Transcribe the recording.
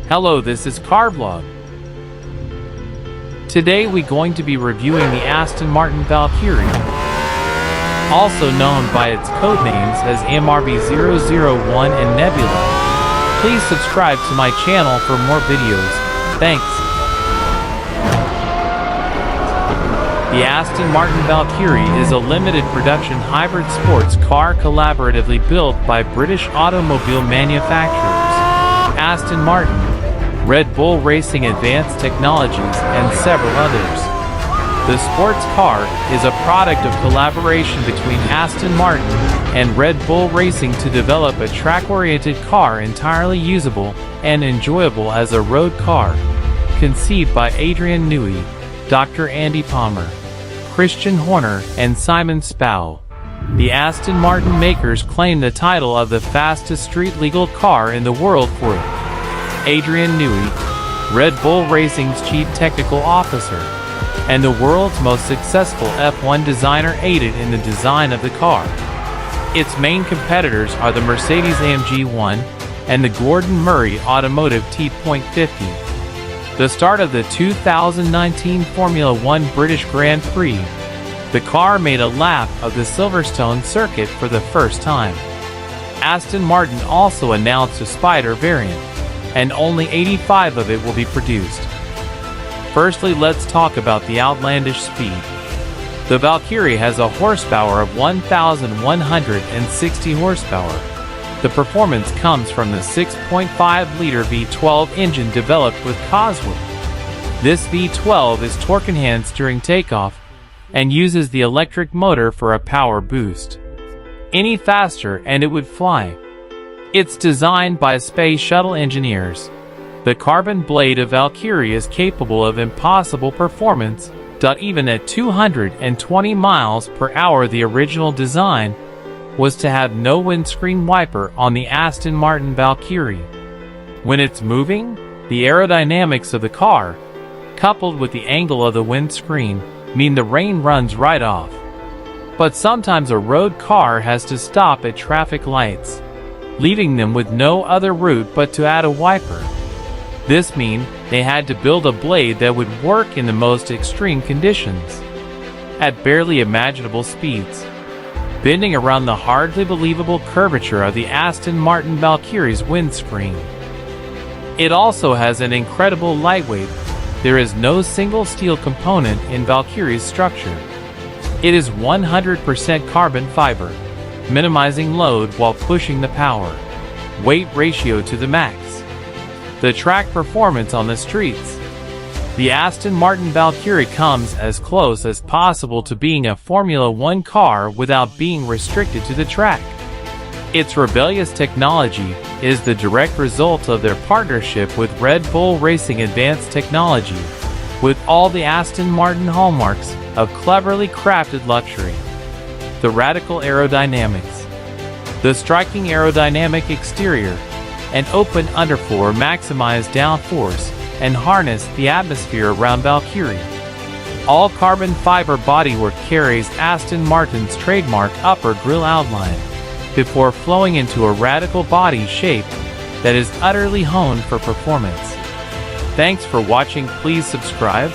Hello, this is Carvlog. Today we're going to be reviewing the Aston Martin Valkyrie, also known by its codenames as MRV-001 and Nebula. Please subscribe to my channel for more videos. Thanks. The Aston Martin Valkyrie is a limited production hybrid sports car collaboratively built by British automobile manufacturers Aston Martin, Red Bull Racing Advanced Technologies, and several others. The sports car is a product of collaboration between Aston Martin and Red Bull Racing to develop a track-oriented car entirely usable and enjoyable as a road car, conceived by Adrian Newey, Dr. Andy Palmer, Christian Horner, and Simon Spau. The Aston Martin makers claim the title of the fastest street-legal car in the world for it. Adrian Newey, Red Bull Racing's chief technical officer, and the world's most successful F1 designer, aided in the design of the car. Its main competitors are the Mercedes-AMG 1 and the Gordon Murray Automotive T.50. The start of the 2019 Formula One British Grand Prix, the car made a lap of the Silverstone circuit for the first time. Aston Martin also announced a Spider variant, and only 85 of it will be produced. Firstly, let's talk about the outlandish speed. The Valkyrie has a horsepower of 1,160 horsepower. The performance comes from the 6.5-liter V12 engine developed with Cosworth. This V12 is torque-enhanced during takeoff and uses the electric motor for a power boost. Any faster and it would fly. It's designed by space shuttle engineers. The carbon blade of Valkyrie is capable of impossible performance. Even at 220 miles per hour, the original design was to have no windscreen wiper on the Aston Martin Valkyrie. When it's moving, the aerodynamics of the car, coupled with the angle of the windscreen, mean the rain runs right off. But sometimes a road car has to stop at traffic lights, leaving them with no other route but to add a wiper. This means they had to build a blade that would work in the most extreme conditions, at barely imaginable speeds, bending around the hardly believable curvature of the Aston Martin Valkyrie's windscreen. It also has an incredible lightweight. There is no single steel component in Valkyrie's structure. It is 100% carbon fiber, minimizing load while pushing the power weight ratio to the max. The track performance on the streets. The Aston Martin Valkyrie comes as close as possible to being a Formula One car without being restricted to the track. Its rebellious technology is the direct result of their partnership with Red Bull Racing Advanced Technology, with all the Aston Martin hallmarks of cleverly crafted luxury. The radical aerodynamics. The striking aerodynamic exterior and open underfloor maximize downforce and harness the atmosphere around Valkyrie. All carbon fiber bodywork carries Aston Martin's trademark upper grille outline, before flowing into a radical body shape that is utterly honed for performance. Thanks for watching. Please subscribe.